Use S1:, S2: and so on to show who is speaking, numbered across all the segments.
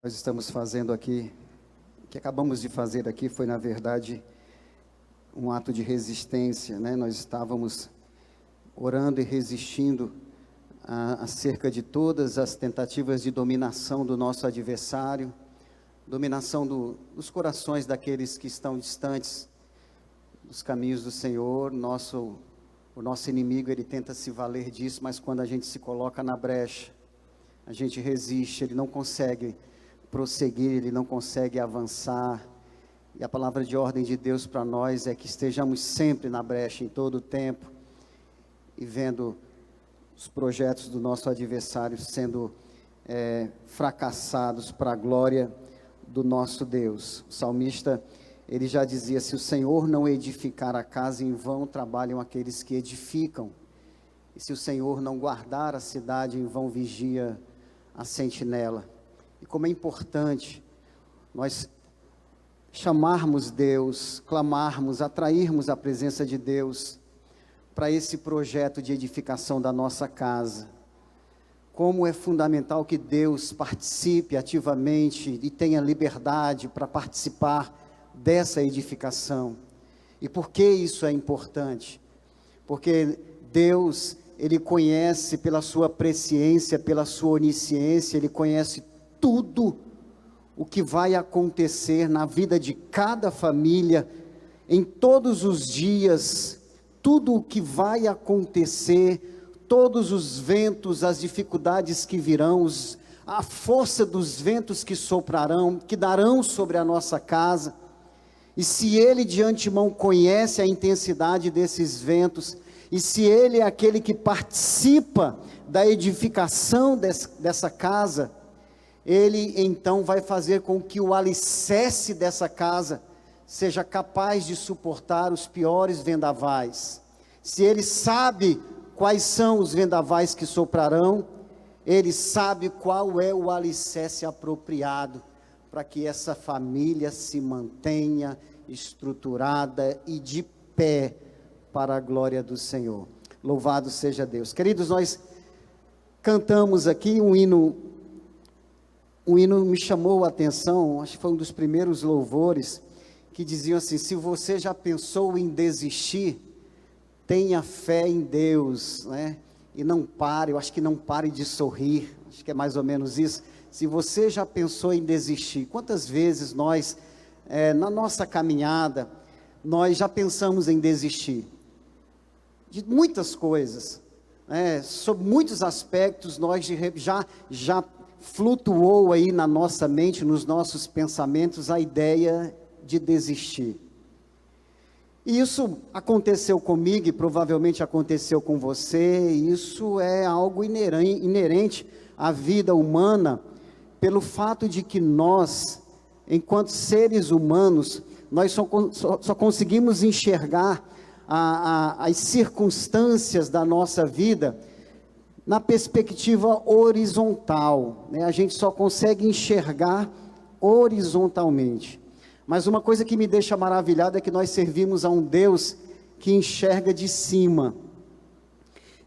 S1: Nós estamos fazendo aqui, o que acabamos de fazer aqui foi, na verdade, um ato de resistência, né? Nós estávamos orando e resistindo acerca de todas as tentativas de dominação do nosso adversário, dominação dos corações daqueles que estão distantes dos caminhos do Senhor. O nosso inimigo, ele tenta se valer disso, mas quando a gente se coloca na brecha, a gente resiste, ele não consegue prosseguir, ele não consegue avançar. E a palavra de ordem de Deus para nós é que estejamos sempre na brecha, em todo o tempo, e vendo os projetos do nosso adversário sendo fracassados para a glória do nosso Deus. O salmista, ele já dizia: se o Senhor não edificar a casa, em vão trabalham aqueles que edificam. E se o Senhor não guardar a cidade, em vão vigia a sentinela. E como é importante nós chamarmos Deus, clamarmos, atrairmos a presença de Deus para esse projeto de edificação da nossa casa. Como é fundamental que Deus participe ativamente e tenha liberdade para participar dessa edificação. E por que isso é importante? Porque Deus, Ele conhece pela sua presciência, pela sua onisciência, Ele conhece tudo o que vai acontecer na vida de cada família, em todos os dias, tudo o que vai acontecer, todos os ventos, as dificuldades que virão, a força dos ventos que soprarão, que darão sobre a nossa casa. E se Ele de antemão conhece a intensidade desses ventos, e se Ele é aquele que participa da edificação dessa casa, Ele então vai fazer com que o alicerce dessa casa seja capaz de suportar os piores vendavais. Se Ele sabe quais são os vendavais que soprarão, Ele sabe qual é o alicerce apropriado para que essa família se mantenha estruturada e de pé para a glória do Senhor. Louvado seja Deus. Queridos, nós cantamos aqui um hino me chamou a atenção, acho que foi um dos primeiros louvores, que diziam assim: se você já pensou em desistir, tenha fé em Deus, né? E não pare, eu acho que não pare de sorrir, acho que é mais ou menos isso. Se você já pensou em desistir, quantas vezes nós, na nossa caminhada, nós já pensamos em desistir? De muitas coisas, sobre muitos aspectos, nós já flutuou aí na nossa mente, nos nossos pensamentos, a ideia de desistir. E isso aconteceu comigo e provavelmente aconteceu com você. Isso é algo inerente à vida humana, pelo fato de que nós, enquanto seres humanos, nós só conseguimos enxergar as circunstâncias da nossa vida na perspectiva horizontal, né? A gente só consegue enxergar horizontalmente. Mas uma coisa que me deixa maravilhado é que nós servimos a um Deus que enxerga de cima.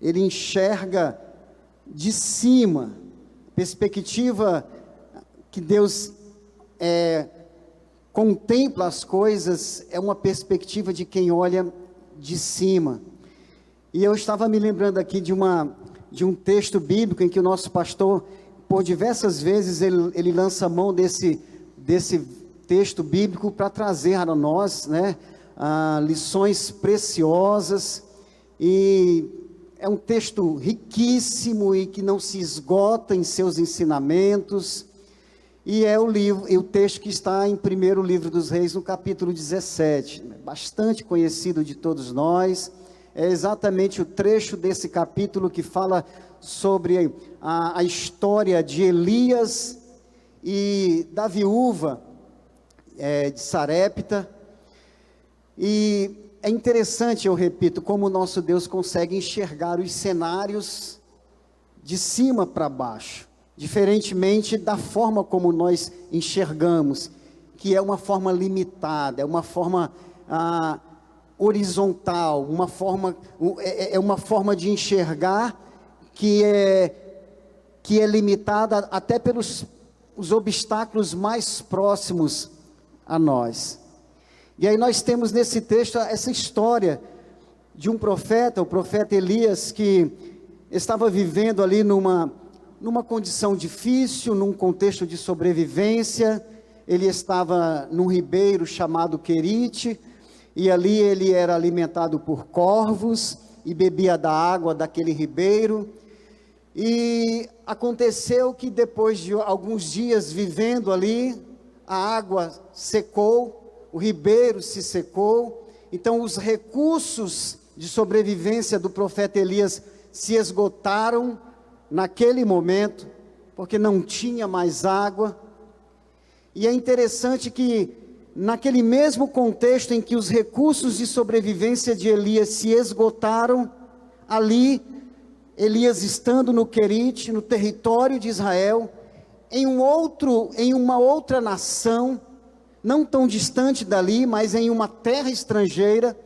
S1: Ele enxerga de cima. Perspectiva que Deus contempla as coisas é uma perspectiva de quem olha de cima. E eu estava me lembrando aqui de um texto bíblico em que o nosso pastor, por diversas vezes, ele lança mão desse texto bíblico para trazer a nós, né, lições preciosas. E é um texto riquíssimo e que não se esgota em seus ensinamentos. E é o texto que está em 1º livro dos Reis, no capítulo 17, bastante conhecido de todos nós. É exatamente o trecho desse capítulo que fala sobre a história de Elias e da viúva de Sarepta. E é interessante, eu repito, como o nosso Deus consegue enxergar os cenários de cima para baixo, diferentemente da forma como nós enxergamos, que é uma forma limitada, é uma forma horizontal, uma forma de enxergar que é limitada até pelos os obstáculos mais próximos a nós. E aí nós temos nesse texto essa história de um profeta, o profeta Elias, que estava vivendo ali numa condição difícil, num contexto de sobrevivência. Ele estava num ribeiro chamado Querite, e ali ele era alimentado por corvos, e bebia da água daquele ribeiro. E aconteceu que depois de alguns dias vivendo ali, a água secou, o ribeiro se secou, então os recursos de sobrevivência do profeta Elias se esgotaram naquele momento, porque não tinha mais água. E é interessante que naquele mesmo contexto em que os recursos de sobrevivência de Elias se esgotaram, ali, Elias estando no Querite, no território de Israel, em uma outra nação, não tão distante dali, mas em uma terra estrangeira,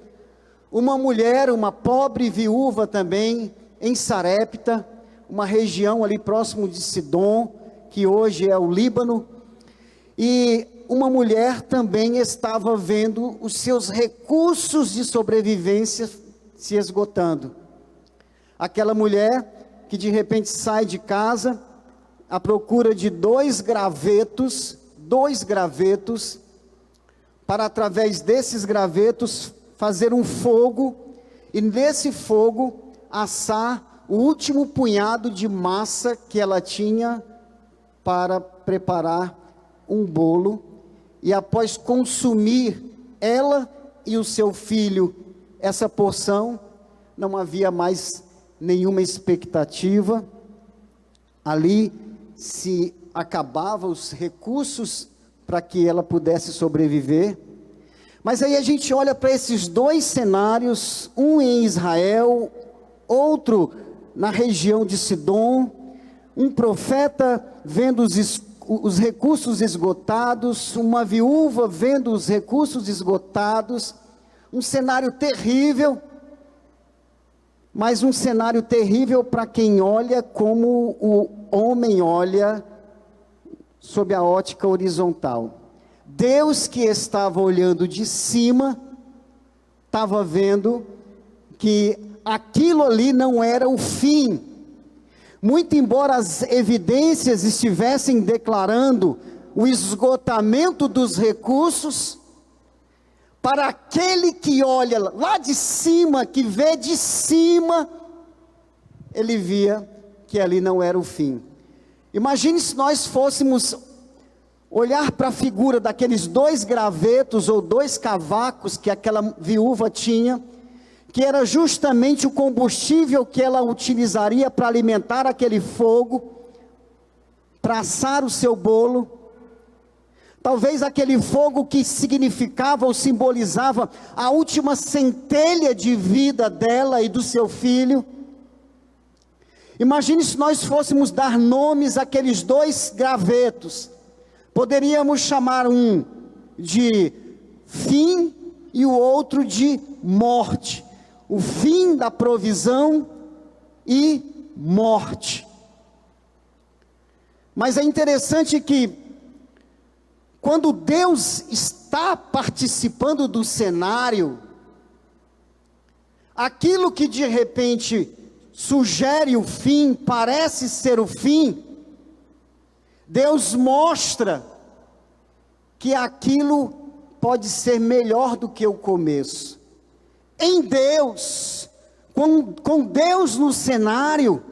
S1: uma mulher, uma pobre viúva também, em Sarepta, uma região ali próximo de Sidom, que hoje é o Líbano, e uma mulher também estava vendo os seus recursos de sobrevivência se esgotando. Aquela mulher que de repente sai de casa à procura de dois gravetos, para através desses gravetos fazer um fogo, e nesse fogo assar o último punhado de massa que ela tinha para preparar um bolo. E após consumir ela e o seu filho essa porção, não havia mais nenhuma expectativa. Ali se acabavam os recursos para que ela pudesse sobreviver. Mas aí a gente olha para esses dois cenários, um em Israel, outro na região de Sidom, um profeta vendo os recursos esgotados, uma viúva vendo os recursos esgotados, um cenário terrível, mas um cenário terrível para quem olha como o homem olha sob a ótica horizontal. Deus, que estava olhando de cima, estava vendo que aquilo ali não era o fim. Muito embora as evidências estivessem declarando o esgotamento dos recursos, para aquele que olha lá de cima, que vê de cima, ele via que ali não era o fim. Imagine se nós fôssemos olhar para a figura daqueles dois gravetos ou dois cavacos que aquela viúva tinha, que era justamente o combustível que ela utilizaria para alimentar aquele fogo, para assar o seu bolo. Talvez aquele fogo que significava ou simbolizava a última centelha de vida dela e do seu filho. Imagine se nós fôssemos dar nomes àqueles dois gravetos. Poderíamos chamar um de fim e o outro de morte. O fim da provisão e morte. Mas é interessante que, quando Deus está participando do cenário, aquilo que de repente sugere o fim, parece ser o fim, Deus mostra que aquilo pode ser melhor do que o começo. Em Deus, com Deus no cenário,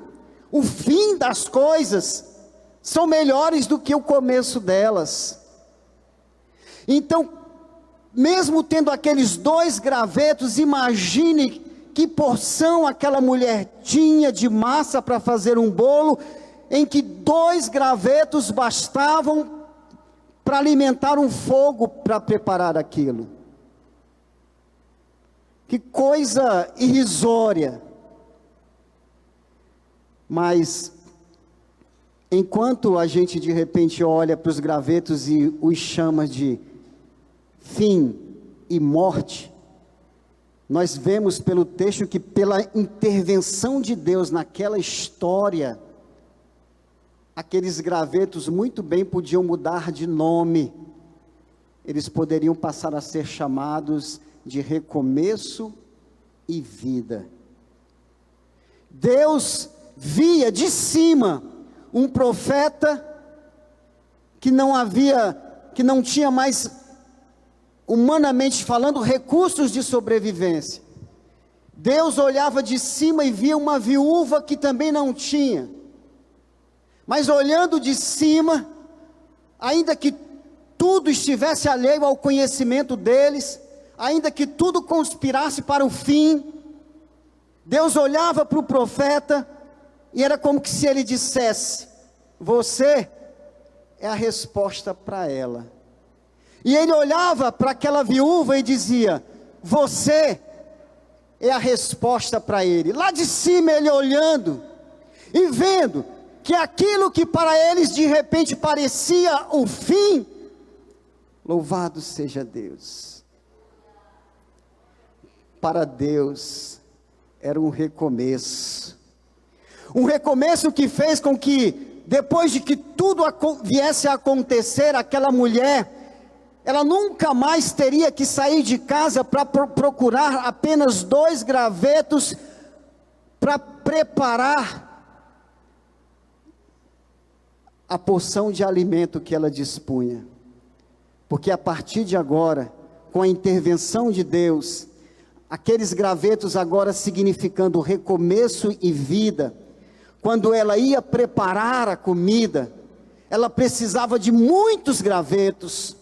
S1: o fim das coisas são melhores do que o começo delas. Então, mesmo tendo aqueles dois gravetos, imagine que porção aquela mulher tinha de massa para fazer um bolo, em que 2 gravetos bastavam para alimentar um fogo para preparar aquilo. Que coisa irrisória. Mas, enquanto a gente de repente olha para os gravetos e os chama de fim e morte, nós vemos pelo texto que, pela intervenção de Deus naquela história, aqueles gravetos muito bem podiam mudar de nome. Eles poderiam passar a ser chamados de recomeço e vida. Deus via de cima um profeta que não tinha mais, humanamente falando, recursos de sobrevivência. Deus olhava de cima e via uma viúva que também não tinha. Mas olhando de cima, ainda que tudo estivesse alheio ao conhecimento deles, ainda que tudo conspirasse para o fim, Deus olhava para o profeta e era como que se ele dissesse: você é a resposta para ela. E ele olhava para aquela viúva e dizia: você é a resposta para ele. Lá de cima ele olhando e vendo que aquilo que para eles de repente parecia o fim, louvado seja Deus, para Deus era um recomeço. Um recomeço que fez com que, depois de que tudo viesse a acontecer, aquela mulher, ela nunca mais teria que sair de casa para procurar apenas 2 gravetos para preparar a porção de alimento que ela dispunha. Porque a partir de agora, com a intervenção de Deus, aqueles gravetos agora significando recomeço e vida, quando ela ia preparar a comida, ela precisava de muitos gravetos,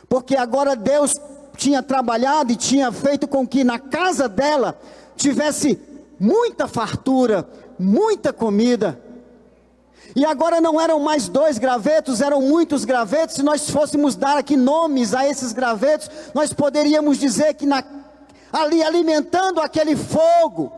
S1: porque agora Deus tinha trabalhado e tinha feito com que na casa dela tivesse muita fartura, muita comida. E agora não eram mais 2 gravetos, eram muitos gravetos. Se nós fôssemos dar aqui nomes a esses gravetos, nós poderíamos dizer que ali alimentando aquele fogo,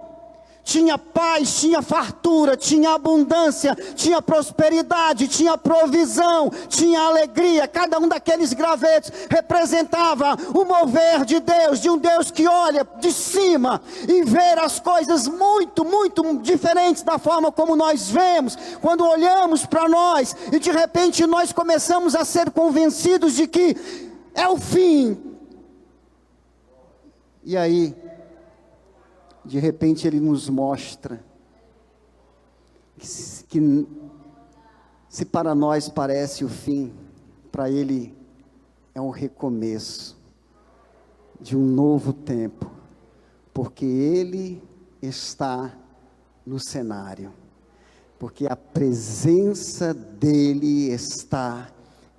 S1: tinha paz, tinha fartura, tinha abundância, tinha prosperidade, tinha provisão, tinha alegria. Cada um daqueles gravetos representava o mover de Deus, de um Deus que olha de cima e vê as coisas muito, muito diferentes da forma como nós vemos, quando olhamos para nós e de repente nós começamos a ser convencidos de que é o fim. E aí, de repente ele nos mostra que se para nós parece o fim, para ele é um recomeço de um novo tempo, porque ele está no cenário, porque a presença dele está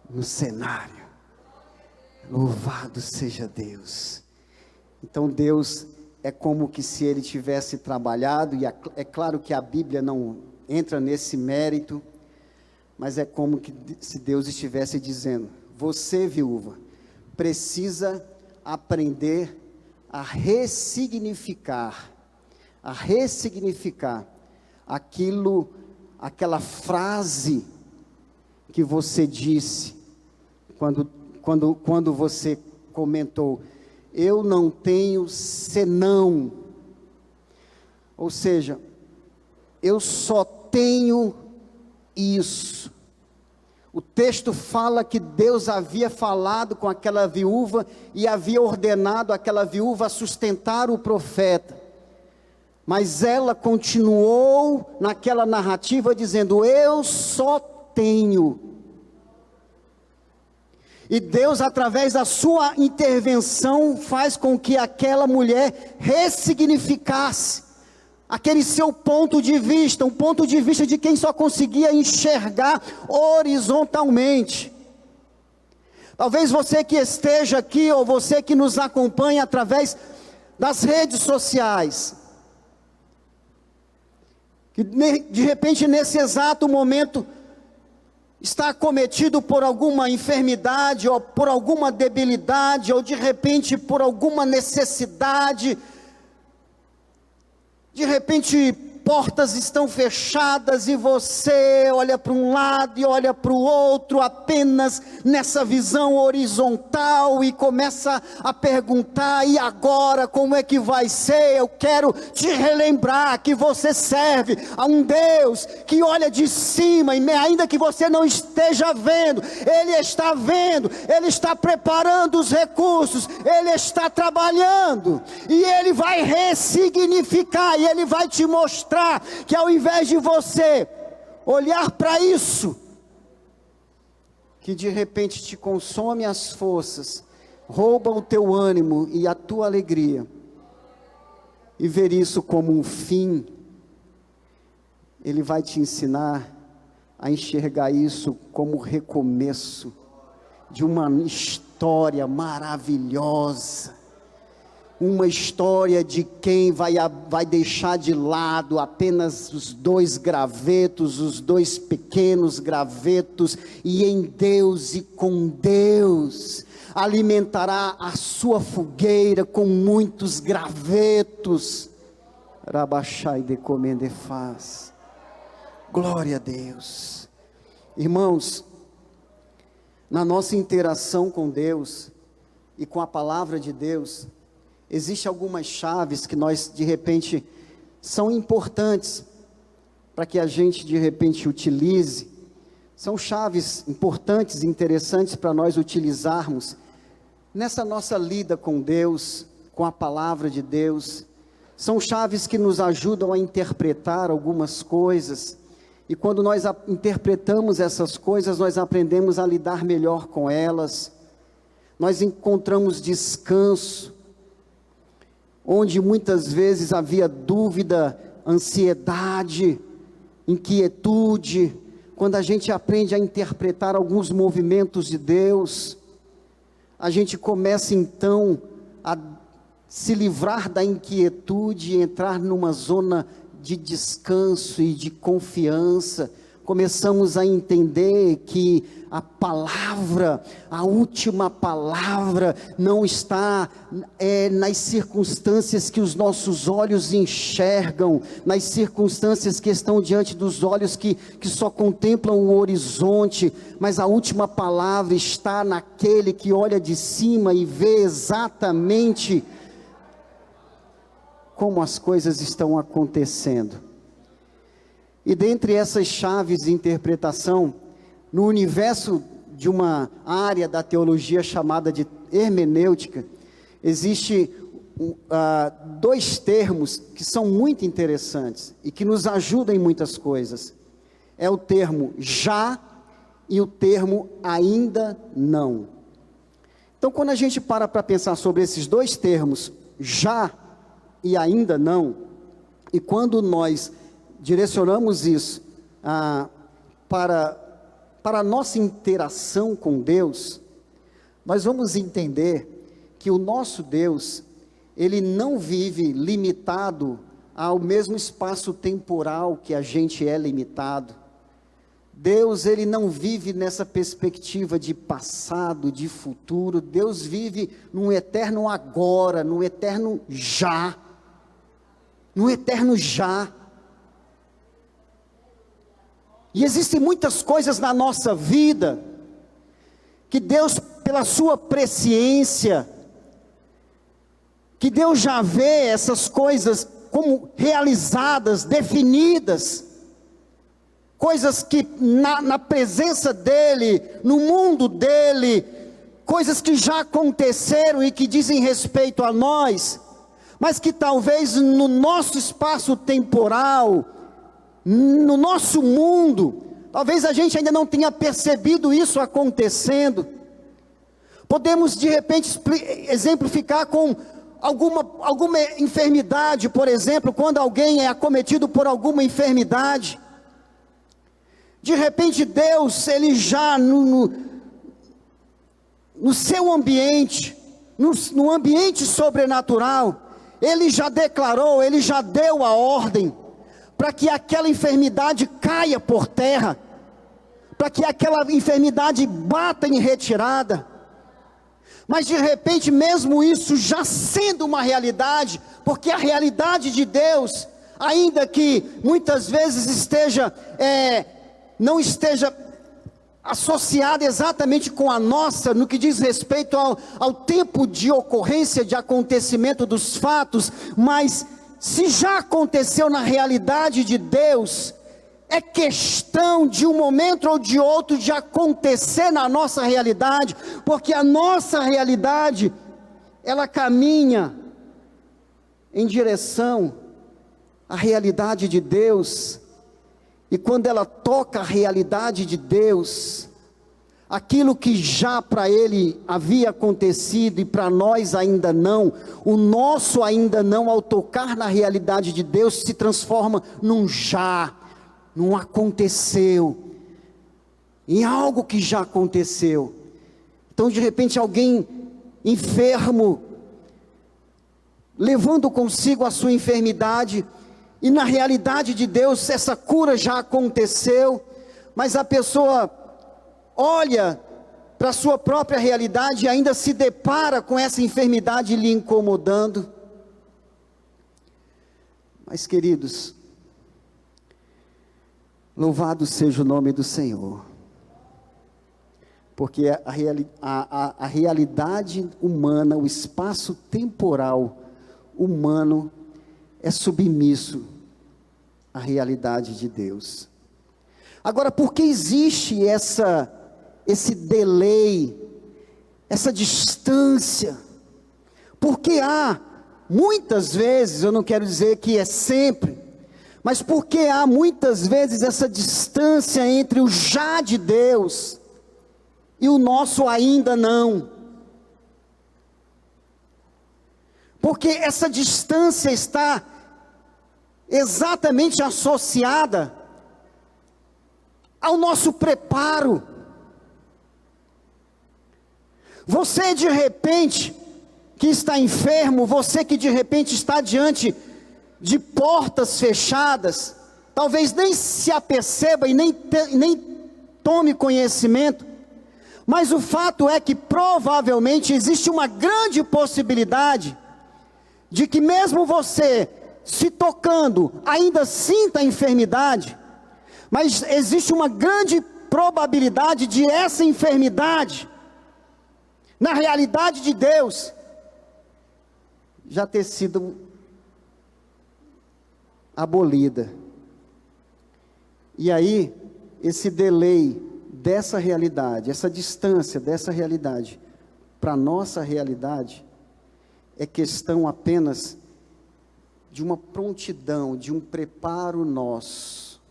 S1: no cenário. Louvado seja Deus. Então Deus é como que se ele tivesse trabalhado, e é claro que a Bíblia não entra nesse mérito, mas é como que se Deus estivesse dizendo: você, viúva, precisa aprender a ressignificar aquela frase que você disse, quando você comentou: eu não tenho senão, ou seja, eu só tenho isso. O texto fala que Deus havia falado com aquela viúva e havia ordenado aquela viúva a sustentar o profeta, mas ela continuou naquela narrativa dizendo: eu só tenho. E Deus, através da sua intervenção, faz com que aquela mulher ressignificasse aquele seu ponto de vista, um ponto de vista de quem só conseguia enxergar horizontalmente. Talvez você que esteja aqui, ou você que nos acompanha através das redes sociais, que de repente nesse exato momento está acometido por alguma enfermidade, ou por alguma debilidade, ou de repente por alguma necessidade, de repente portas estão fechadas e você olha para um lado e olha para o outro, apenas nessa visão horizontal, e começa a perguntar: e agora como é que vai ser? Eu quero te relembrar que você serve a um Deus que olha de cima, e ainda que você não esteja vendo, Ele está vendo, Ele está preparando os recursos, Ele está trabalhando, e Ele vai ressignificar, e Ele vai te mostrar que ao invés de você olhar para isso, que de repente te consome as forças, rouba o teu ânimo e a tua alegria, e ver isso como um fim, Ele vai te ensinar a enxergar isso como recomeço de uma história maravilhosa, uma história de quem vai deixar de lado apenas os 2 gravetos, os 2 pequenos gravetos, e em Deus e com Deus alimentará a sua fogueira com muitos gravetos. Rabachai de comende faz. Glória a Deus. Irmãos, na nossa interação com Deus e com a palavra de Deus, existem algumas chaves que nós de repente são importantes para que a gente de repente utilize. São chaves importantes e interessantes para nós utilizarmos nessa nossa lida com Deus, com a palavra de Deus. São chaves que nos ajudam a interpretar algumas coisas, e quando nós interpretamos essas coisas, nós aprendemos a lidar melhor com elas. Nós encontramos descanso onde muitas vezes havia dúvida, ansiedade, inquietude. Quando a gente aprende a interpretar alguns movimentos de Deus, a gente começa então a se livrar da inquietude e entrar numa zona de descanso e de confiança. Começamos a entender que a palavra, a última palavra, não está nas circunstâncias que os nossos olhos enxergam, nas circunstâncias que estão diante dos olhos que só contemplam o horizonte, mas a última palavra está naquele que olha de cima e vê exatamente como as coisas estão acontecendo. E dentre essas chaves de interpretação, no universo de uma área da teologia chamada de hermenêutica, existe 2 termos que são muito interessantes e que nos ajudam em muitas coisas. É o termo já e o termo ainda não. Então, quando a gente para pensar sobre esses 2 termos, já e ainda não, e quando nós direcionamos isso para a nossa interação com Deus, nós vamos entender que o nosso Deus, Ele não vive limitado ao mesmo espaço temporal que a gente é limitado. Deus, Ele não vive nessa perspectiva de passado, de futuro. Deus vive num eterno agora, num eterno já. No eterno já. E existem muitas coisas na nossa vida que Deus, pela sua presciência, que Deus já vê essas coisas como realizadas, definidas, coisas que na presença dEle, no mundo dEle, coisas que já aconteceram e que dizem respeito a nós, mas que talvez no nosso espaço temporal, no nosso mundo, talvez a gente ainda não tenha percebido isso acontecendo. Podemos de repente exemplificar com alguma enfermidade, por exemplo, quando alguém é acometido por alguma enfermidade, de repente Deus, Ele já no seu ambiente, no ambiente sobrenatural, Ele já declarou, Ele já deu a ordem, para que aquela enfermidade caia por terra, para que aquela enfermidade bata em retirada. Mas de repente, mesmo isso já sendo uma realidade, porque a realidade de Deus, ainda que muitas vezes não esteja associada exatamente com a nossa, no que diz respeito ao tempo de ocorrência, de acontecimento dos fatos, mas se já aconteceu na realidade de Deus, é questão de um momento ou de outro de acontecer na nossa realidade, porque a nossa realidade, ela caminha em direção à realidade de Deus, e quando ela toca a realidade de Deus, aquilo que já para ele havia acontecido e para nós ainda não, o nosso ainda não, ao tocar na realidade de Deus, se transforma num já, num aconteceu, em algo que já aconteceu. Então de repente alguém enfermo, levando consigo a sua enfermidade, e na realidade de Deus essa cura já aconteceu, mas a pessoa olha para a sua própria realidade e ainda se depara com essa enfermidade lhe incomodando. Mas queridos, louvado seja o nome do Senhor, porque a realidade humana, o espaço temporal humano é submisso à realidade de Deus. Agora, por que existe esse delay, essa distância? Porque há, muitas vezes, eu não quero dizer que é sempre, mas porque há muitas vezes essa distância entre o já de Deus e o nosso ainda não. Porque essa distância está exatamente associada ao nosso preparo. Você de repente que está enfermo, você que de repente está diante de portas fechadas, talvez nem se aperceba e nem tome conhecimento, mas o fato é que provavelmente existe uma grande possibilidade de que mesmo você se tocando, ainda sinta a enfermidade, mas existe uma grande probabilidade de essa enfermidade, na realidade de Deus, já ter sido abolida. E aí, esse delay dessa realidade, essa distância dessa realidade para a nossa realidade, é questão apenas de uma prontidão, de um preparo nosso.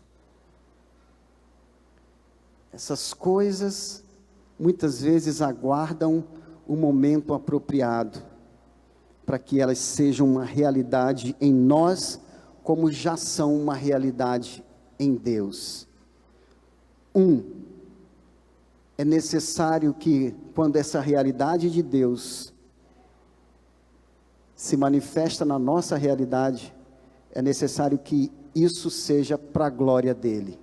S1: Essas coisas muitas vezes aguardam o momento apropriado, para que elas sejam uma realidade em nós, como já são uma realidade em Deus. É necessário que, quando essa realidade de Deus se manifesta na nossa realidade, é necessário que isso seja para a glória dEle.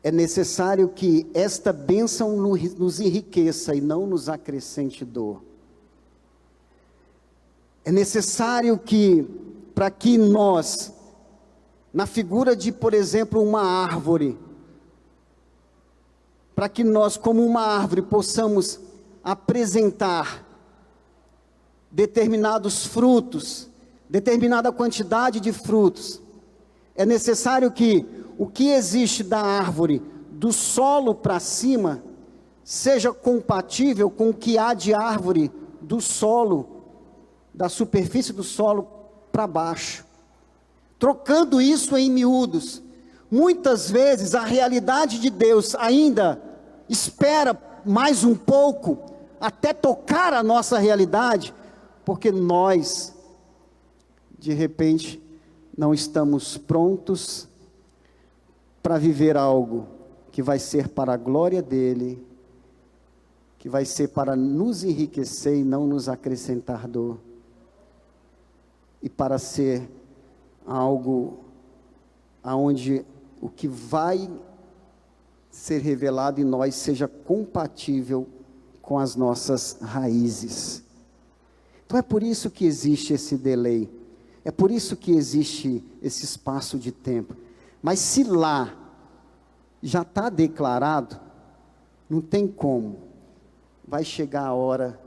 S1: É necessário que esta bênção nos enriqueça e não nos acrescente dor. É necessário que, para que nós, na figura de, por exemplo, uma árvore, para que nós, como uma árvore, possamos apresentar determinados frutos, determinada quantidade de frutos, é necessário que o que existe da árvore, do solo para cima, seja compatível com o que há de árvore do solo, da superfície do solo para baixo. Trocando isso em miúdos, muitas vezes a realidade de Deus ainda espera mais um pouco, até tocar a nossa realidade, porque nós, de repente, não estamos prontos para viver algo que vai ser para a glória dEle, que vai ser para nos enriquecer e não nos acrescentar dor, e para ser algo aonde o que vai ser revelado em nós seja compatível com as nossas raízes. Então é por isso que existe esse delay. É por isso que existe esse espaço de tempo. Mas se lá já está declarado, não tem como. Vai chegar a hora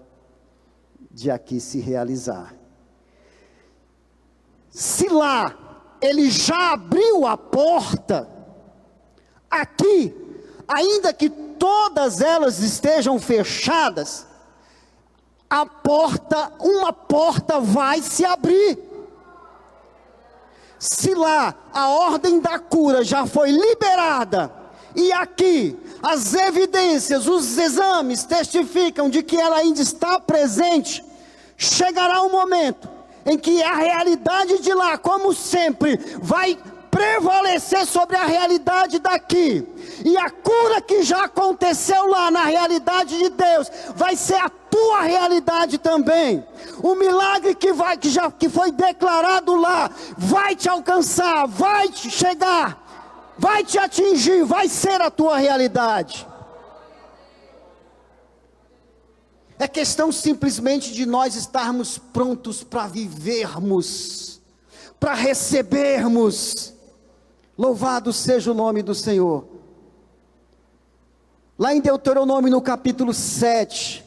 S1: de aqui se realizar. Se lá ele já abriu a porta, aqui, ainda que todas elas estejam fechadas, uma porta vai se abrir. Se lá a ordem da cura já foi liberada, e aqui as evidências, os exames testificam de que ela ainda está presente, chegará um momento em que a realidade de lá, como sempre, vai prevalecer sobre a realidade daqui, e a cura que já aconteceu lá na realidade de Deus, vai ser a tua realidade também. O milagre que foi declarado lá, vai te alcançar, vai te chegar, vai te atingir, vai ser a tua realidade. É questão simplesmente de nós estarmos prontos para vivermos, para recebermos. Louvado seja o nome do Senhor. Lá em Deuteronômio no capítulo 7,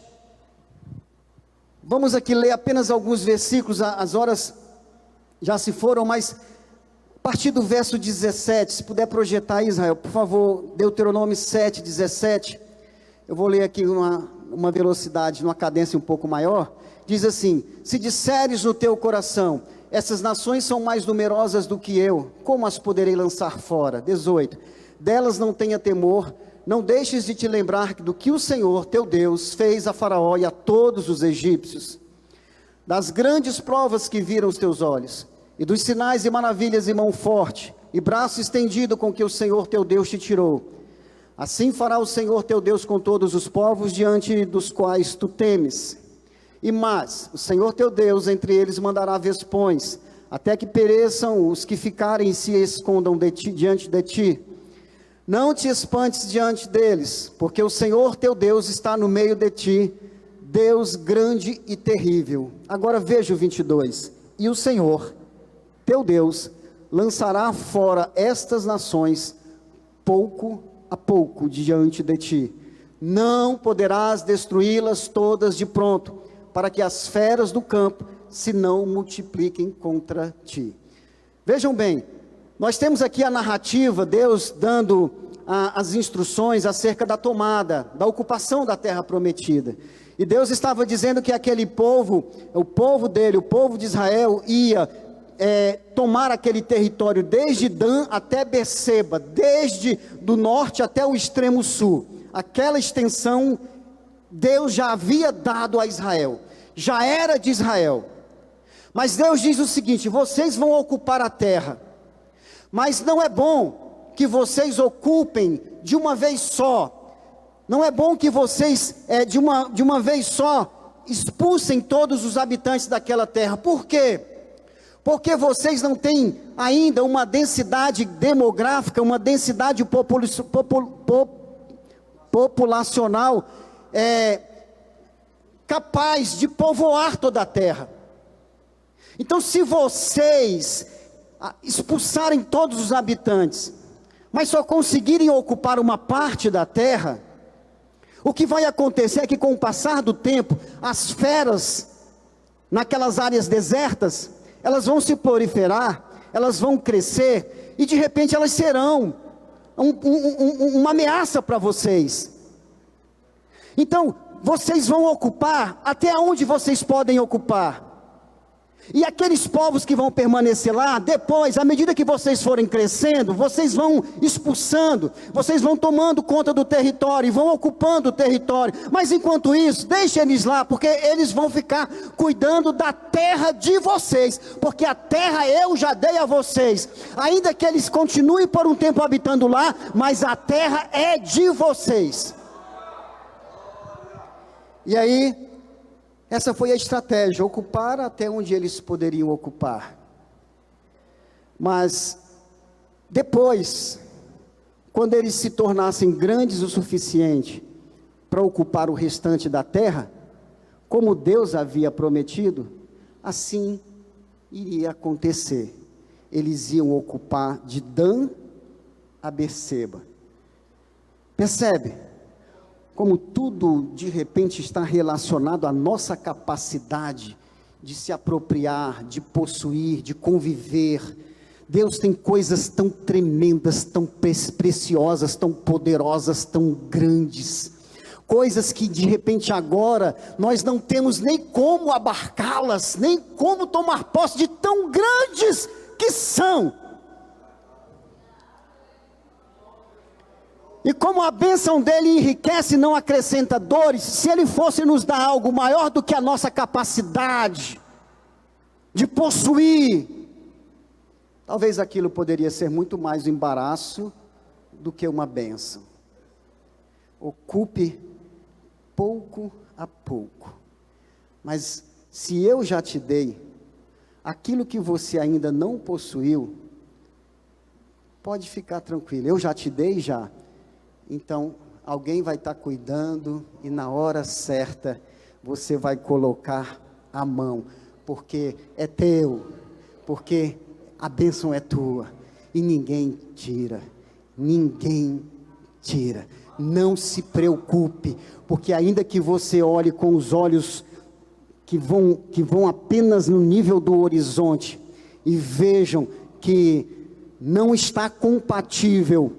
S1: vamos aqui ler apenas alguns versículos, as horas já se foram, mas a partir do verso 17, se puder projetar Israel, por favor, Deuteronômio 7, 17, eu vou ler aqui uma velocidade, numa cadência um pouco maior, diz assim: se disseres no teu coração, essas nações são mais numerosas do que eu, como as poderei lançar fora? 18, delas não tenha temor, não deixes de te lembrar do que o Senhor teu Deus fez a Faraó e a todos os egípcios, das grandes provas que viram os teus olhos, e dos sinais e maravilhas e mão forte, e braço estendido com que o Senhor teu Deus te tirou. Assim fará o Senhor teu Deus com todos os povos diante dos quais tu temes. E mais, o Senhor teu Deus entre eles mandará vespões, até que pereçam os que ficarem e se escondam diante de ti. Não te espantes diante deles, porque o Senhor teu Deus está no meio de ti, Deus grande e terrível. Agora veja o 22. E o Senhor teu Deus lançará fora estas nações, pouco a pouco diante de ti. Não poderás destruí-las todas de pronto, para que as feras do campo se não multipliquem contra ti. Vejam bem, nós temos aqui a narrativa, Deus dando as instruções acerca da tomada, da ocupação da terra prometida. E Deus estava dizendo que aquele povo, o povo dele, o povo de Israel, ia tomar aquele território desde Dan até Berseba, desde do norte até o extremo sul. Aquela extensão Deus já havia dado a Israel, já era de Israel. Mas Deus diz o seguinte: vocês vão ocupar a terra, mas não é bom que vocês ocupem de uma vez só. Não é bom que vocês de uma vez só expulsem todos os habitantes daquela terra. Por quê? Porque vocês não têm ainda uma densidade demográfica, uma densidade populacional capaz de povoar toda a terra. Então, se vocês expulsarem todos os habitantes, mas só conseguirem ocupar uma parte da terra, o que vai acontecer é que, com o passar do tempo, as feras naquelas áreas desertas, elas vão se proliferar, elas vão crescer, e de repente elas serão uma ameaça para vocês. Então, vocês vão ocupar até onde vocês podem ocupar. E aqueles povos que vão permanecer lá, depois, à medida que vocês forem crescendo, vocês vão expulsando, vocês vão tomando conta do território, e vão ocupando o território. Mas enquanto isso, deixe eles lá, porque eles vão ficar cuidando da terra de vocês, porque a terra eu já dei a vocês. Ainda que eles continuem por um tempo habitando lá, mas a terra é de vocês. E aí, essa foi a estratégia, ocupar até onde eles poderiam ocupar. Mas depois, quando eles se tornassem grandes o suficiente para ocupar o restante da terra, como Deus havia prometido, assim iria acontecer. Eles iam ocupar de Dan a Berseba. Percebe? Como tudo de repente está relacionado à nossa capacidade de se apropriar, de possuir, de conviver. Deus tem coisas tão tremendas, tão preciosas, tão poderosas, tão grandes, coisas que de repente agora nós não temos nem como abarcá-las, nem como tomar posse de tão grandes que são. E como a bênção dele enriquece e não acrescenta dores, se ele fosse nos dar algo maior do que a nossa capacidade de possuir, talvez aquilo poderia ser muito mais um embaraço do que uma bênção. Ocupe pouco a pouco. Mas se eu já te dei aquilo que você ainda não possuiu, pode ficar tranquilo, eu já te dei já. Então, alguém vai estar cuidando e na hora certa você vai colocar a mão, porque é teu, porque a bênção é tua e ninguém tira, ninguém tira. Não se preocupe, porque ainda que você olhe com os olhos que vão apenas no nível do horizonte e vejam que não está compatível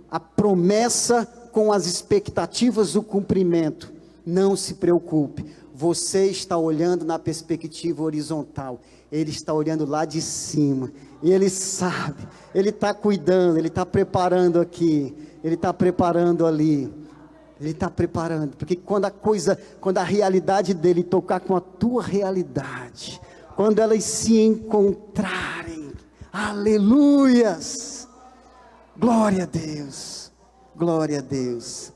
S1: a promessa com as expectativas do cumprimento, não se preocupe, você está olhando na perspectiva horizontal, ele está olhando lá de cima, e ele sabe, ele está cuidando, ele está preparando aqui, ele está preparando ali, ele está preparando, porque quando a realidade dele tocar com a tua realidade, quando elas se encontrarem, aleluias, glória a Deus, glória a Deus,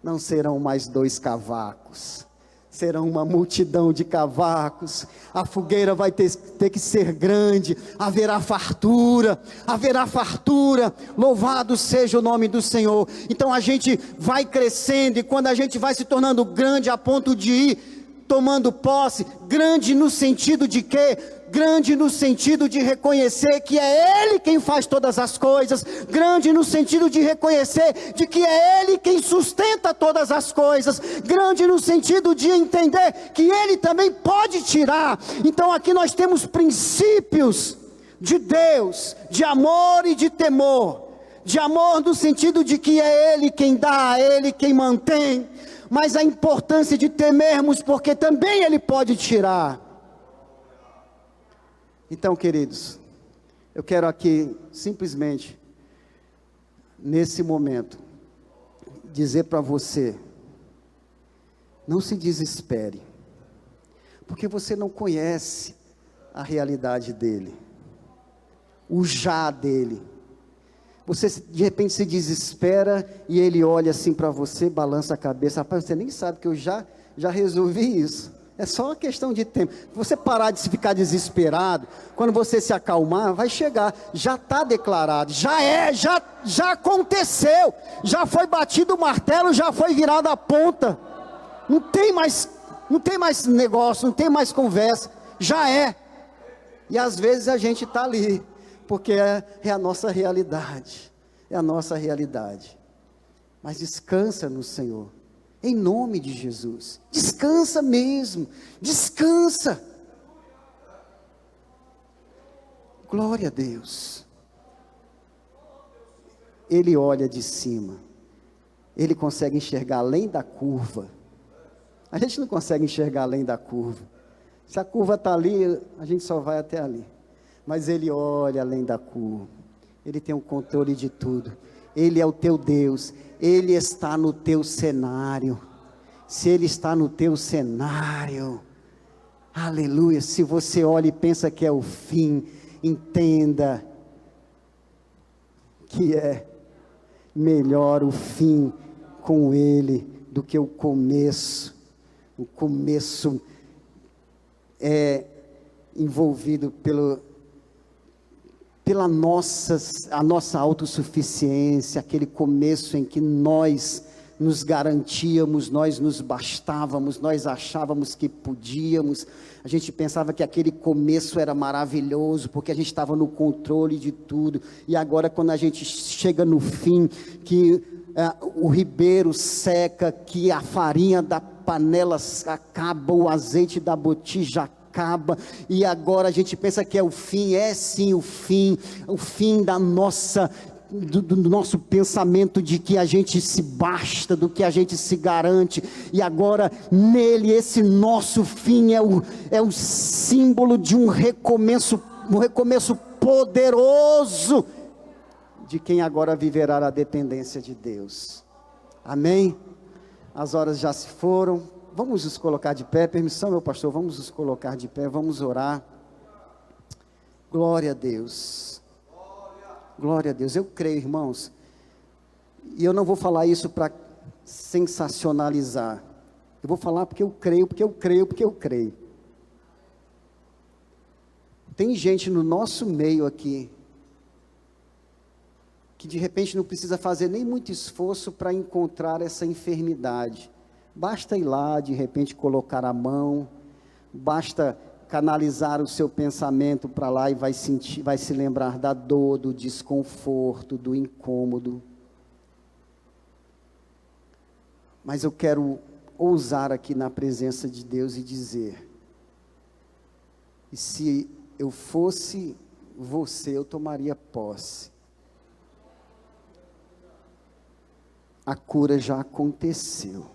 S1: não serão mais 2 cavacos, serão uma multidão de cavacos, a fogueira vai ter que ser grande, haverá fartura, louvado seja o nome do Senhor. Então a gente vai crescendo, e quando a gente vai se tornando grande a ponto de ir tomando posse, grande no sentido de quê? Grande no sentido de reconhecer que é Ele quem faz todas as coisas, grande no sentido de reconhecer de que é Ele quem sustenta todas as coisas, grande no sentido de entender que Ele também pode tirar. Então aqui nós temos princípios de Deus, de amor e de temor, de amor no sentido de que é Ele quem dá, é Ele quem mantém, mas a importância de temermos, porque também Ele pode tirar. Então, queridos, eu quero aqui, simplesmente, nesse momento, dizer para você, não se desespere, porque você não conhece a realidade dele, o já dele. Você de repente se desespera, e ele olha assim para você, balança a cabeça, rapaz, você nem sabe que eu já resolvi isso. É só uma questão de tempo. Se você parar de ficar desesperado, quando você se acalmar, vai chegar. Já está declarado, já aconteceu, já foi batido o martelo, já foi virada a ponta. Não tem mais negócio, não tem mais conversa. Já é. E às vezes a gente está ali, porque é a nossa realidade. É a nossa realidade. Mas descansa no Senhor. Em nome de Jesus, descansa mesmo, descansa, glória a Deus. Ele olha de cima, ele consegue enxergar além da curva, a gente não consegue enxergar além da curva, se a curva está ali, a gente só vai até ali, mas ele olha além da curva, ele tem o controle de tudo, ele é o teu Deus, ele está no teu cenário. Se Ele está no teu cenário, aleluia, se você olha e pensa que é o fim, entenda que é melhor o fim com Ele do que o começo. O começo é envolvido pela nossa autossuficiência, aquele começo em que nós nos garantíamos, nós nos bastávamos, nós achávamos que podíamos, a gente pensava que aquele começo era maravilhoso, porque a gente estava no controle de tudo, e agora quando a gente chega no fim, que o ribeiro seca, que a farinha da panela acaba, o azeite da botija acaba, e agora a gente pensa que é o fim, é sim o fim da nossa, do nosso pensamento de que a gente se basta, do que a gente se garante, e agora nele, esse nosso fim é o símbolo de um recomeço poderoso, de quem agora viverá na dependência de Deus. Amém? As horas já se foram, vamos nos colocar de pé, permissão meu pastor, vamos nos colocar de pé, vamos orar. Glória a Deus, glória a Deus. Eu creio, irmãos, e eu não vou falar isso para sensacionalizar, eu vou falar porque eu creio, Tem gente no nosso meio aqui, que de repente não precisa fazer nem muito esforço para encontrar essa enfermidade, basta ir lá, de repente colocar a mão, basta canalizar o seu pensamento para lá e vai se lembrar da dor, do desconforto, do incômodo. Mas eu quero ousar aqui na presença de Deus e dizer, e se eu fosse você, eu tomaria posse. A cura já aconteceu.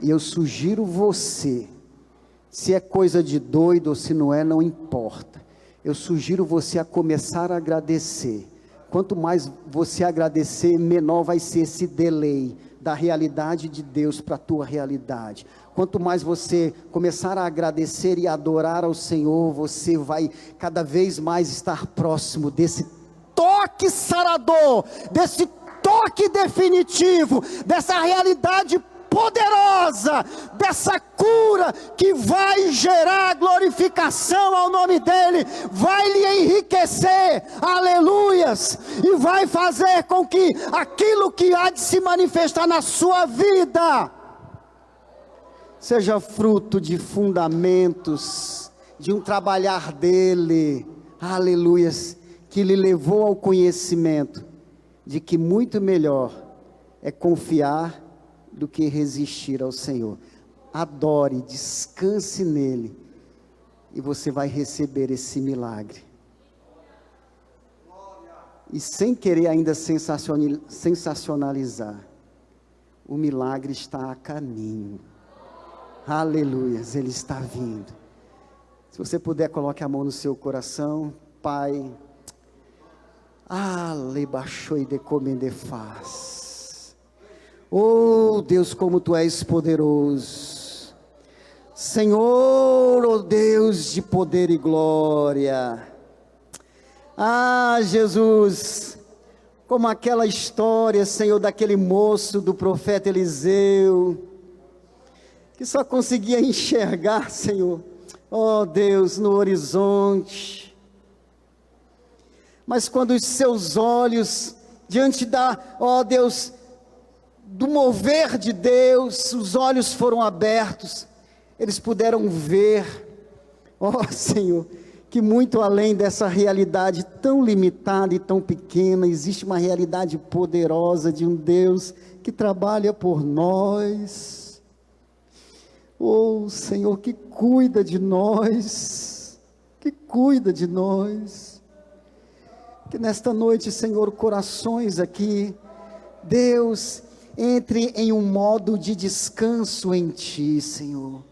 S1: E eu sugiro você, se é coisa de doido ou se não é, não importa. Eu sugiro você a começar a agradecer. Quanto mais você agradecer, menor vai ser esse delay da realidade de Deus para a tua realidade. Quanto mais você começar a agradecer e adorar ao Senhor, você vai cada vez mais estar próximo desse toque sarador, desse toque definitivo, dessa realidade poderosa, dessa cura que vai gerar glorificação ao nome dEle, vai lhe enriquecer, aleluias, e vai fazer com que aquilo que há de se manifestar na sua vida, seja fruto de fundamentos, de um trabalhar dEle, aleluias, que lhe levou ao conhecimento, de que muito melhor é confiar do que resistir ao Senhor. Adore, descanse nele, e você vai receber esse milagre. E sem querer ainda sensacionalizar, o milagre está a caminho. Aleluias, ele está vindo. Se você puder, coloque a mão no seu coração. Pai, alebaixoi de comendefaz. Oh Deus, como Tu és poderoso, Senhor, oh Deus de poder e glória. Jesus, como aquela história, Senhor, daquele moço do profeta Eliseu, que só conseguia enxergar, Senhor, oh Deus, no horizonte, mas quando os seus olhos, diante ó Deus, do mover de Deus, os olhos foram abertos, eles puderam ver, ó Senhor, que muito além dessa realidade tão limitada e tão pequena, existe uma realidade poderosa de um Deus que trabalha por nós, oh Senhor, que cuida de nós, que nesta noite, Senhor, corações aqui, Deus, entre em um modo de descanso em Ti, Senhor.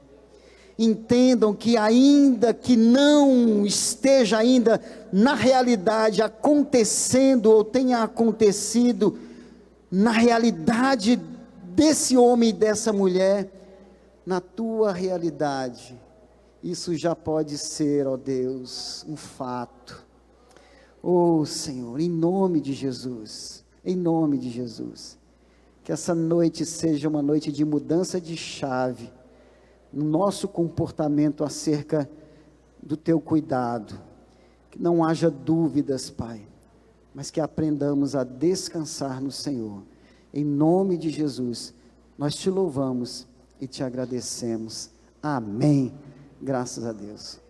S1: Entendam que ainda que não esteja ainda na realidade acontecendo ou tenha acontecido na realidade desse homem e dessa mulher, na Tua realidade, isso já pode ser, ó Deus, um fato. Oh Senhor, em nome de Jesus, que essa noite seja uma noite de mudança de chave, no nosso comportamento acerca do Teu cuidado, que não haja dúvidas, Pai, mas que aprendamos a descansar no Senhor, Em nome de Jesus, nós te louvamos e te agradecemos. Amém. Graças a Deus.